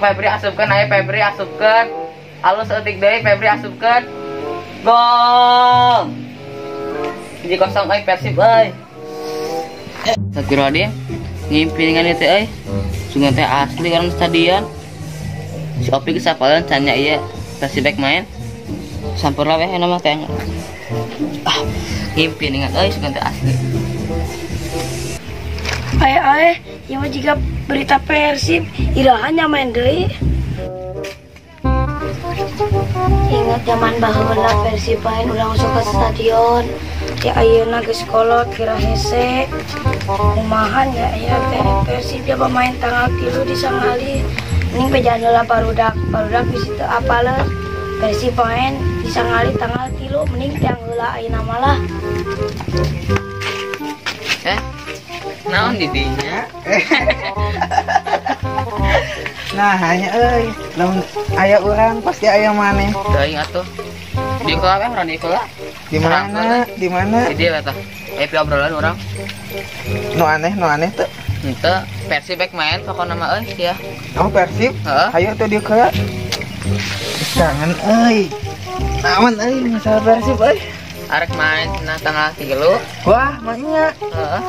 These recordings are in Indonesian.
Febri asupkeun, ayo Febri asupkeun. Alus eutik deui Febri asupkeun. Gol. 1-0 euy Persib euy. Sakira dia ngimpi dengan itu euy. Sungan teh asli orang stadion. Si Opi kesapalan tanya iya Persib back main. Sampurna weh nama teh. Ngimpi dengan euy sungan teh asli. Aye, yang jika berita Persib, irahannya main deui. Ingat zaman baheula Persib main ulang masuk ke stadion. Ya ayeuna geus kolot kira hese. Kumahan ya aya teh Persib dia pemain tanggal 3 di Sangali. Mending pejalan heula barudak geus teu apaleun. Persib main di Sangali tanggal 3 mending tiang heula ayeuna malah. Naon didinya? Nah hanya lamun aya urang pasti aya maneh. Teuing atuh. Di keula we orang di keula. Di mana? Di mana? Di dieu eta. Obrolan urang. Nu aneh teu. Henteu Persib back main pokona mah euy ya. Oh Persib? Heeh. Hayu teh dieu keula. Jangan naon masalah Persib Arek main nah tanggal 3. Wah, maknya. Heeh.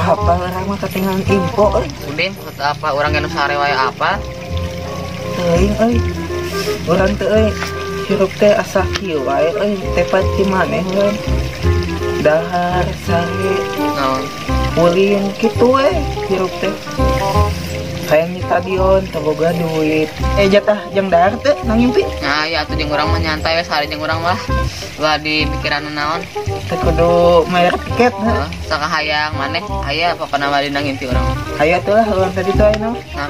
Apa orang mah ketinggalan info Udin, apa orang geus sare wae apa? Teuing Urang teh hirup teh asa kieu wae tepat di maneh dahar sare Naon? ulin kitu hirup teh. Hayang di stadion teu boga duit. Jatah jeung dahar teh ngimpi. Nah, ya atuh jeung urang mah nyantai we sare jeung urang mah. Ulah di pikiran naon? Teu kudu mayar tiket. Heeh, sakahayang maneh aya pokona mah dina ngimpi urang. Hayu atuh lah urang tadi teh anu. Nah.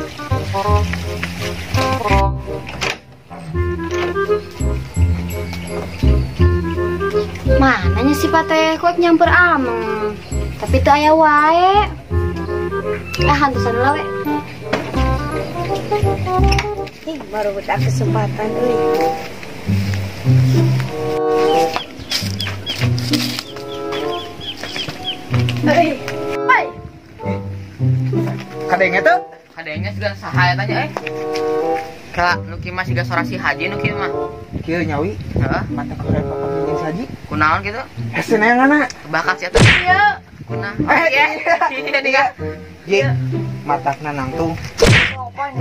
Mananya si Pateh kuek nyamper ameng. Tapi teu aya wae. Hantusan heula we. Ih, baru budak kesempatan euy. Hei. Kadenge teh? Kadenge segala saha eta nya Kala nuki mah siga sorasi haji nuki mah. Kieu nyawi. Heeh, Mata korek papan jeung saji. kunaon gitu? Hese neanganna. Bakat sia teh. Iya. Kunaon? Iya. Iya diga. Ye, matakna nangtung. Sopan.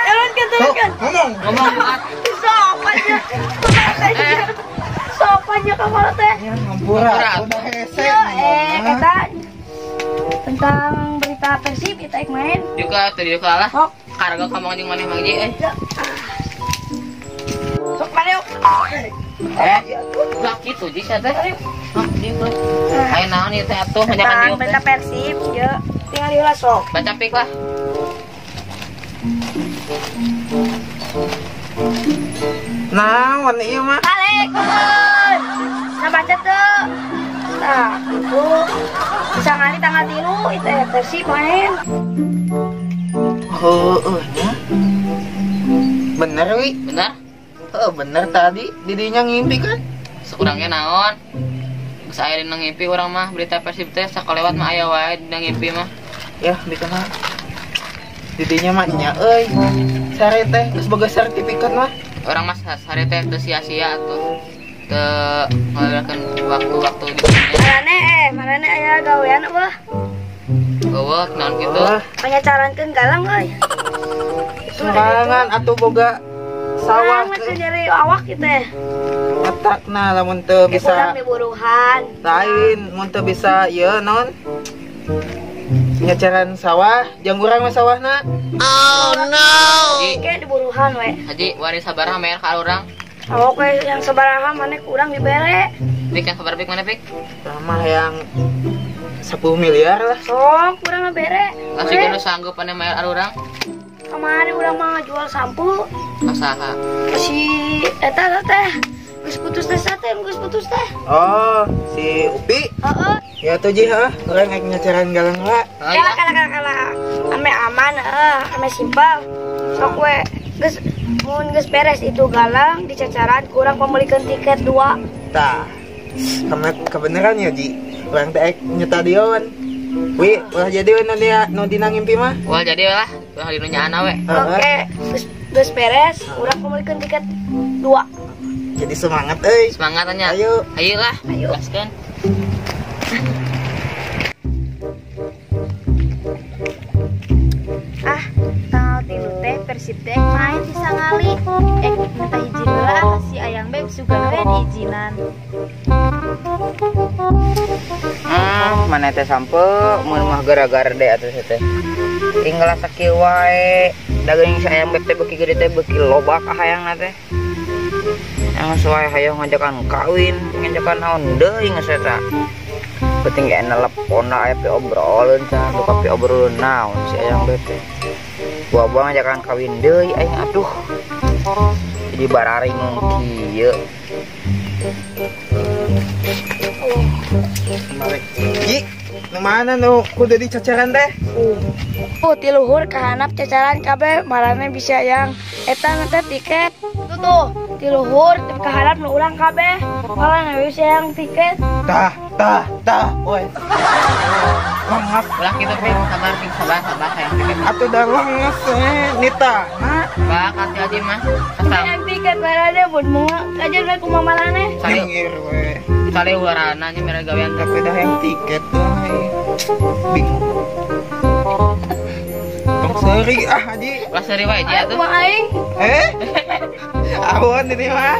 Elon Ngomong. Ngomong sopannya. Sopannya kamar teh. Ya, ngampura. Udah hese. Eta tentang berita Persib kita main. juga teu dieu kalah. Sok. Karga ngomong jeung maneh mah ge Sok Mario. Ulah kitu ji sia teh. Dieu. Aya naon ieu teh atuh menyakan Tentang dieu. berita Persib, ya. Tinggal diulas sok. Baca pik lah. Naon ieu mah? Balik. Nah baca tuh. Nah, itu bisa ngali tanggal 3 itu ya Persib main. Nya. Bener wi? Bener? Bener tadi didinya ngimpi kan? Sekurangnya naon? Geus aya dina ngimpi urang mah berita Persib teh sakalewat mah aya wae dina ngimpi mah. Ya, dikenal. Didinya mah nya sare teh geus boga sertifikat mah. Orang mah sare teh teu sia-sia atuh. Teu ngalirakeun waktu-waktu di dunia. Marane aya gawean apa? Eueuh naon kitu? Panyacarankeun galang euy. Sembarangan atuh boga sawah Nah, teh nyari awak kitu teh. matakna lamun teu Bisa bisa diburuhan. lain mun teu bisa ieu naon? Nyacaran sawah, jeung urang mah sawahna. Oh no. Haji, Kayak diburuhan we. Haji waris sabaraha mayar ka urang? Awak we yang sabaraha maneh kurang dibere. Pik yang sabar pik mana pik? Sama yang 10 miliar lah. Sok kurang ngebere. Langsung geus sanggup ane mayar urang? Kemarin urang mah ngajual sampo. Masaha. Si eta teh geus putus teh teh, geus putus teh. Oh, si Upi. Heeh. Ya tuh Ji, urang rek nyacaran galang lah. Oh iya. Kala. Ame aman, ame simpel. Sok we geus mun geus beres itu galang dicacaran kurang pemelikan tiket 2. Tah. Kebeneran ya Ji. Urang teh nyetadion. Wi, ulah jadi nu dina ngimpi mah. Wah jadi lah, ulah dinunya ana we. Oke, geus beres, urang kumpulkeun tiket 2. Jadi semangat euy. Semangat nya. Ayo. Ayolah, Ayo. gaskeun. Tanggal 3 teh Persib teh main di Sangali. Minta izin lah ke si Ayang Beb sugan we diizinan. Mana teh sampe mun mah gara-gara deh atuh teh. Tinggal sakieu wae. Dageung si Ayang Beb teh beuki gede teh beuki loba ka hayangna teh. Yang sesuai hayang ngajakan kawin, ngajakan naon deui geus eta. Penting ge nelpon aya pe obroleun can, lupa pe obroleun naon si Ayang Beb teh. Buah-buah ngajakan kawin deui aing atuh. Jadi bararing kieu. Ji, nu mana nu kudu dicacaran teh? Ti luhur kahanap cacaran kabeh marane bisa yang eta nanti tiket. Tuh, ti luhur kahanap nu urang kabeh marane bisa yang tiket. Tah, woi. Lengap. Ulah kitu ping sabar hayang tiket. Atuh dah lengap Nita. Nah, Bah kasih aja mah. Asal Yang tiket marane buat munga aja we kumaha marane. nyengir we. sale ularana nya mere gawean teh. Tapi dah yang tiket tuh. Bingung. Tong seri Haji. Ulah seri wae dia tuh. Kumaha aing? Awon ini mah.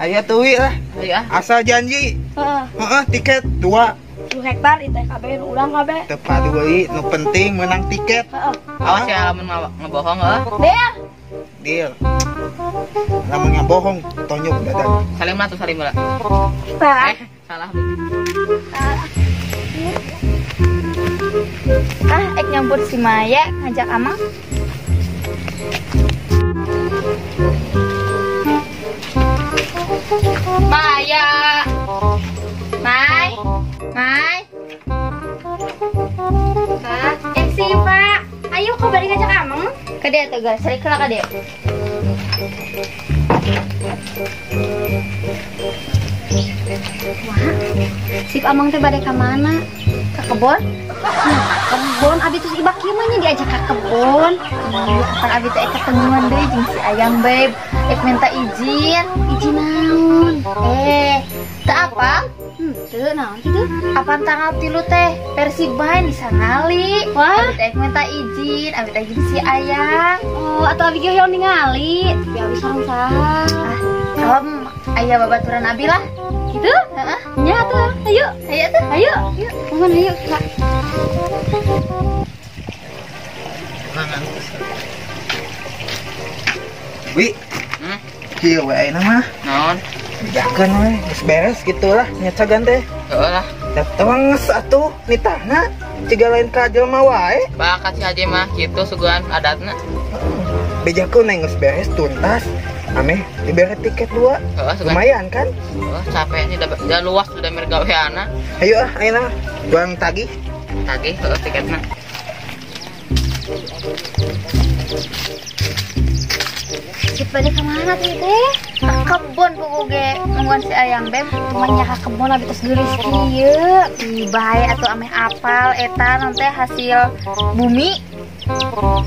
Aya tuwi lah. Ayo ah. Asal janji. Heeh. Tiket 2. 10 hektar itu kabeh nu urang kabeh. Tepat deui, nu penting menang tiket. Heeh. Awas ya lamun ngebohong heuh. Dea. Deal. Lamun bohong, tonyok dadan. Salim lah tuh salim lah. Pak. Salah. Ek nyambut si Maya ngajak Amang. Maya. Mai. Si Pak. Ayo kau balik ngajak Amang. Kadea tegal, sari kena kadea. Sip Amang teh bade ka mana? Ka kebon? Kebon abi terus ibak kieu mah nya diajak ka kebon. Kapan abi teh ketemuan deui jeung si Ayang Beb. Minta izin naon? Teu apa? Teu naon kitu? Apaan tanggal 3 teh Persib main di Sangali. Wah, abi teh minta izin, abi teh si Ayang. Oh, atau abi ge hoyong ningali. Tapi abi sareng-sareng. Aya babaturan abi lah. Gitu? Heeh. Nya tuh. Ayo tuh. Ayo. Mohon ayo. Wi, kieu we ayeuna mah. Naon? Jakeun we, geus beres gitulah nyacagan teh. Heuh lah. Da tewenges atuh nitahna. Ciga lain ka jelema wae. Bah kasih aja mah kitu suguhan adatna. Bejakeun neng geus beres tuntas. Ameh dibere tiket 2. Heuh suguhan. Lumayan kan? Oh, capek nih udah luas udah mere gaweana. Ayo ayeuna uang tagih. Tagih heuh tiketna. Sip balik kemana tuh teh? Ka kebon puguge nungguan si Ayang Beb. Rumahnya ka kebon abi tos geulis kieu. Ih bae atuh ameh apal eta non teh hasil bumi.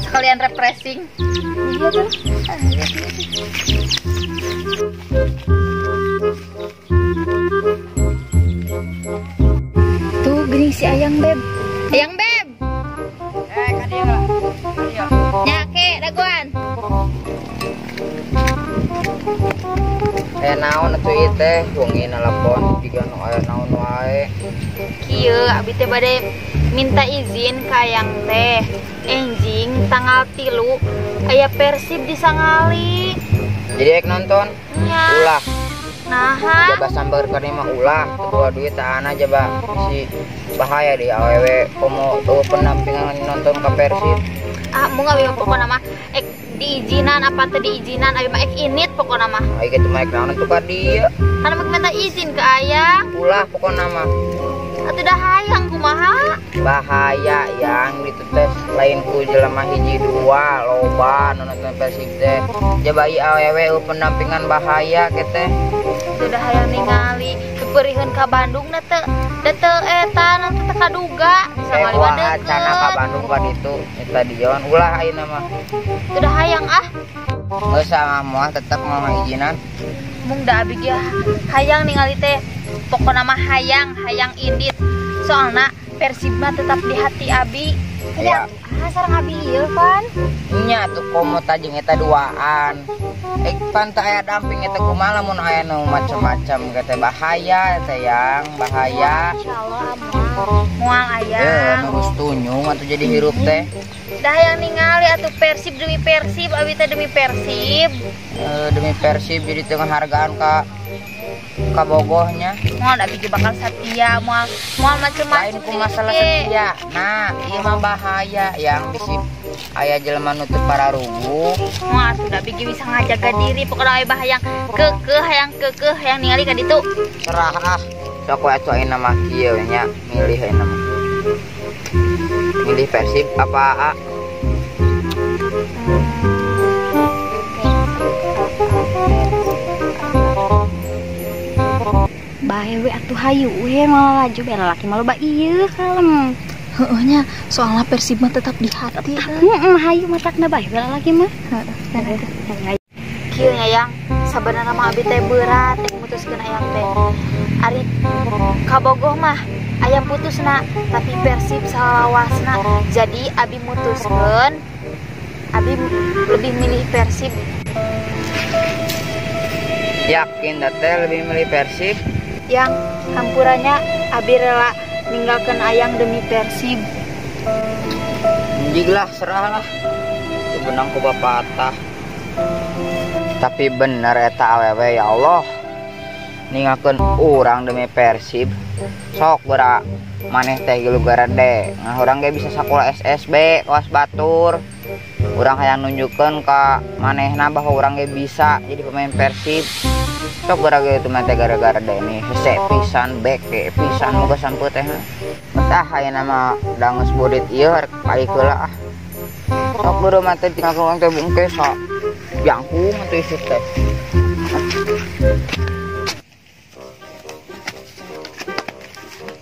Sekalian refreshing. Iya tuh. Tuh geuning si Ayang Beb. Ayang Beb. Kan ieu lah. Nyake daguan. Naon atuh ieu teh wengi nelpon jiga nu aya naon wae. Kieu abi teh bade minta izin ka Ayang teh. Enjing tanggal 3 aya Persib di Sangali. Jadi ek nonton. Nya. Ulah. Naha. Coba sambar ka mah ulah. Kedua duit ana coba si bahaya di awewe komo tuh pendampingan nonton ka Persib. Mun abi pokona mah ek diizinan apa teh diizinan abi mah ek init pokona mah. Ai kitu mah ek naon tuh ka dieu. Kana mah minta izin ke Ayang. Ulah pokona mah. Atuh dah hayang kumaha? Bahaya yang itu teh lain ku jelema hiji dua loba nu nonton Persib teh. Coba ieu awewe pendampingan bahaya ke teh. Atuh dah hayang ningali kepeuriheun ka Bandung na teh. Dete eta nanti teka duga bisa ngaliwat Sewa acana ka Bandung ka ditu stadion ulah ayeuna mah. Udah hayang ah. Geus sama moal tetep mau ngaijinan. Mung da abi ge hayang ningali teh. Pokona mah hayang indit. Soalna Persib mah tetap di hati abi. Ya. Ah sareng abi ieu kan. Nya tuh komo tajeng eta duaan. Pan teu aya damping eta kumaha lamun aya nu macam-macam teh bahaya teh yang bahaya. Insyaallah moal aya. Nu tunyung atuh jadi hirup teh. Dah yang ningali atuh Persib demi Persib, abi teh demi Persib. Demi Persib jadi tengah hargaan ka bogohnya. Moal abi ge bakal setia, moal macam-macam. Lain ku masalah setia. Nah, ieu mah bahaya yang bisi aya jelema nu teu pararugu. Moal sudah abi ge bisa ngajaga diri, pokona aya bahayang kekeh hayang ningali ka ditu. Serah ah. Sok we atuh ayeuna mah kieu nya milih ayeuna mah. Milih Persib apa A? Bae we atuh hayu we malah laju bela laki malu ba ieu kalem. Heeh nya, soalna Persib mah tetap di hati. Hayu matakna bae bela laki mah. Heeh. Kieu nya yang sabenerna mah abi teh berat teh mutuskeun ayam teh. Ari kabogoh mah ayam putusna, tapi Persib salawasna. Jadi abi mutuskeun abi lebih milih Persib. Yakin teh lebih milih Persib? Yang hampurannya abi rela ninggalkan ayang demi Persib. Jiglah serah lah. Itu benang ku bapatah. Tapi bener eta awewe ya Allah. Ninggalkeun urang demi Persib. Sok bera maneh teh gilu garade. Nah urang ge bisa sakola SSB kelas batur. Urang hayang nunjukkeun ka manehna bahwa urang ge bisa jadi pemain Persib. Sok gara-gara itu mah gara-gara deh ini hese pisan beke pisan moga sampeut teh. Tah ayeuna mah da geus bodit ieu arek balik heula ah. Sok beureum mah teh tinggal urang teh bungkes sa. Jangkung atuh isi teh.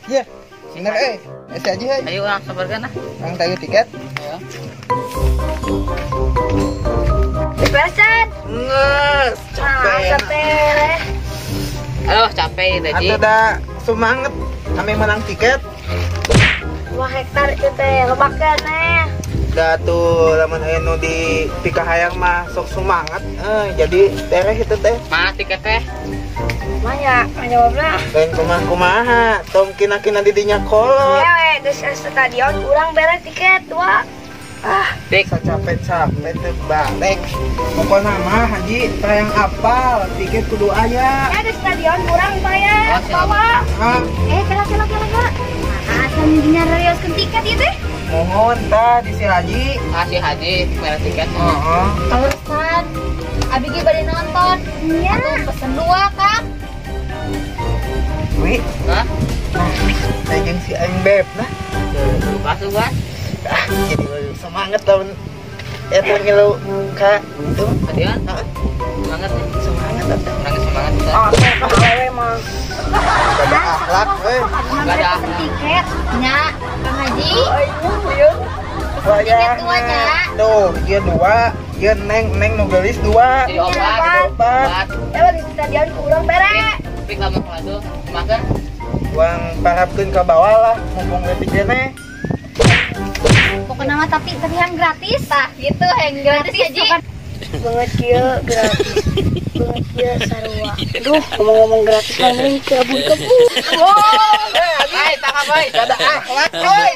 Iya, bener esi aja heuy. Ayo urang sabarkeun ah. Urang tayu tiket. Ayo. Persen. Nges, capek. Aduh capek tadi. Atuh da semangat kami menang tiket. 2 hektar itu teh lobakeun neh. Da tuh lamun aya nu di pikahayang mah sok semangat. Jadi tereh itu teh. Mana tiket teh? Maya, jawabna. Lain kumaha, tong kina-kina di dinya kolot. Ewe, geus stadion urang beres tiket 2. Dik. Capek-capek teh balik. Pokona mah haji yang apal, tiket kudu aya. Ya di stadion urang bayar. Bawa. Kela. Asal nginya rarioskeun tiket ieu teh. Mohon tah di si haji. Kasih Haji merah tiket. Heeh. Alasan abi ge bade nonton. Iya. Atuh pesen 2, Kang. Wi, Hah? teh jeung si aing beb nah. Masuk kan? Jadi semangat tahun eta ngilu ka itu Hadian? Semangat nih. semangat eta. Orangnya semangat bisa. Ewe mah. Ada akhlak Gak ada. Tiket nya Kang Haji. Tiket duanya. Tuh, dia 2, dia neng nu gelis 2. Jadi obat. Obat. Ewe di stadion urang beres. Tapi kamu kalau makan Uang parapkeun ka bawah lah, mumpung leutik keneh. Pokoknya mah tapi yang gratis tah gitu yang gratis Haji. Banget kieu gratis. Banget kieu sarua. Duh, ngomong-ngomong gratis mah mending kabur-kabur. Hai, tak apa, ada akhlak, oi.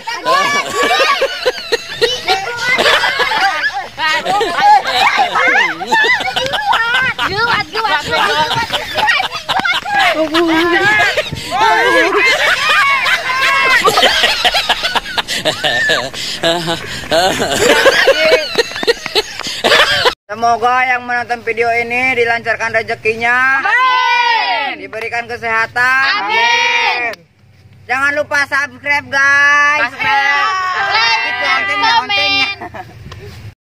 Semoga yang menonton video ini dilancarkan rezekinya. Amin. Diberikan kesehatan. Amin. Jangan lupa subscribe guys. Subscribe. Itu Like, ontingnya, comment. ontingnya.